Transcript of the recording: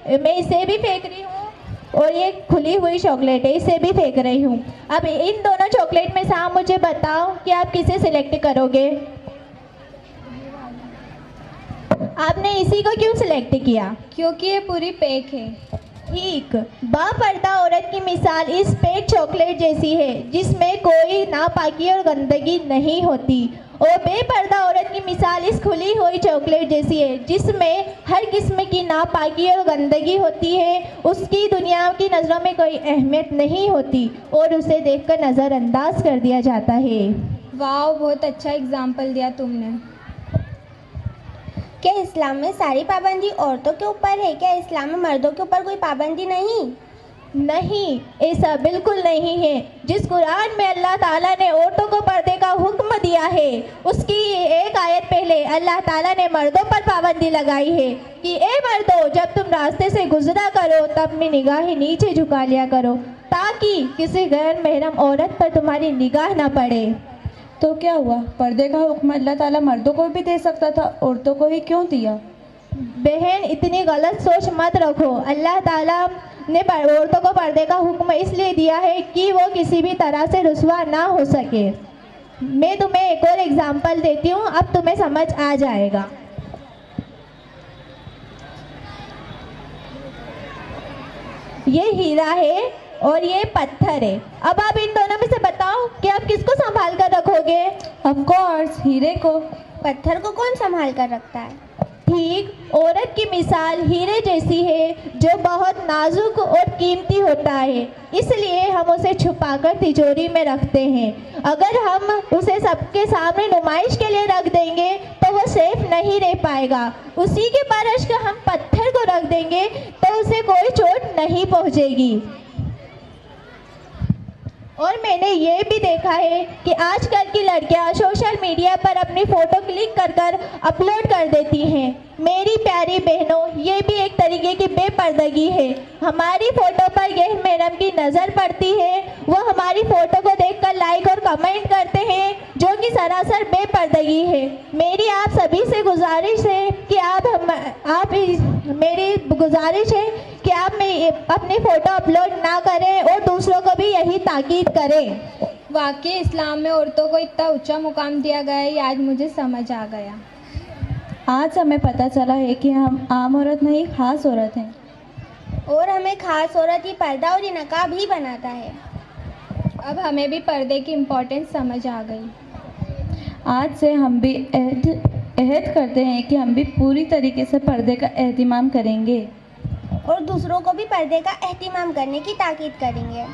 मैं इसे भी फेंक रही हूँ और ये खुली हुई चॉकलेट है, इसे भी फेंक रही हूँ। अब इन दोनों चॉकलेट में से आप मुझे बताओ कि आप किसे सिलेक्ट करोगे। आपने इसी को क्यों सिलेक्ट किया? क्योंकि ये पूरी पैक है। ठीक। बापर्दा औरत की मिसाल इस पैक चॉकलेट जैसी है जिसमें कोई नापाकी और गंदगी नहीं होती, और बेपर्दा औरत की मिसाल इस खुली हुई चॉकलेट जैसी है जिसमें हर किस्म की नापाकी और गंदगी होती है। उसकी दुनिया की नज़रों में कोई अहमियत नहीं होती और उसे देखकर नज़रअंदाज कर दिया जाता है। वाह, बहुत अच्छा एग्जाम्पल दिया तुमने। क्या इस्लाम में सारी पाबंदी औरतों के ऊपर है? क्या इस्लाम में मर्दों के ऊपर कोई पाबंदी नहीं? नहीं, ऐसा बिल्कुल नहीं है। जिस कुरान में अल्लाह ताला ने औरतों को पर्दे का हुक्म दिया है, उसकी एक आयत पहले अल्लाह ताला ने मर्दों पर पाबंदी लगाई है कि ए मर्दों, जब तुम रास्ते से गुजरा करो तब में निगाहें नीचे झुका लिया करो ताकि किसी गैर महरम औरत पर तुम्हारी निगाह ना पड़े। तो क्या हुआ? पर्दे का हुक्म अल्लाह ताला मर्दों को भी दे सकता था, औरतों को ही क्यों दिया? बहन, इतनी गलत सोच मत रखो। अल्लाह ताला ने औरतों को पर्दे का हुक्म इसलिए दिया है कि वो किसी भी तरह से रुस्वा ना हो सके। मैं तुम्हें एक और एग्जाम्पल देती हूँ, अब तुम्हें समझ आ जाएगा। ये हीरा है और ये पत्थर है। अब आप इन दोनों में से बताओ कि आप किसको संभाल कर रखोगे? ऑफ कोर्स हीरे को। पत्थर को कौन संभाल कर रखता है? ठीक, औरत की मिसाल हीरे जैसी है जो बहुत नाजुक और कीमती होता है, इसलिए हम उसे छुपाकर तिजोरी में रखते हैं। अगर हम उसे सबके सामने नुमाइश के लिए रख देंगे तो वो सेफ नहीं रह पाएगा। उसी के बरस का हम पत्थर को रख देंगे तो उसे कोई चोट नहीं पहुंचेगी। और मैंने ये भी देखा है कि आजकल की लड़कियां सोशल मीडिया पर अपनी फ़ोटो क्लिक कर कर अपलोड कर देती हैं। मेरी प्यारी बहनों, ये भी एक तरीके की बेपर्दगी है। हमारी फ़ोटो पर गैर महरम की नज़र पड़ती है, वो हमारी फ़ोटो को देखकर लाइक और कमेंट करते हैं, जो कि सरासर बेपर्दगी है। मेरी आप सभी से गुजारिश है कि मेरी गुजारिश है कि आप अपनी फ़ोटो अपलोड ना करें और दूसरों को भी यही ताकीद करें। वाकई इस्लाम में औरतों को इतना ऊंचा मुकाम दिया गया है, ये आज मुझे समझ आ गया। आज हमें पता चला है कि हम आम औरत नहीं, खास औरत हैं। और हमें खास औरत ही पर्दा और ये नकाब ही बनाता है। अब हमें भी पर्दे की इम्पोर्टेंस समझ आ गई। आज से हम भी अहद करते हैं कि हम भी पूरी तरीके से पर्दे का एहतिमाम करेंगे और दूसरों को भी पर्दे का एहतिमाम करने की ताकीद करेंगे।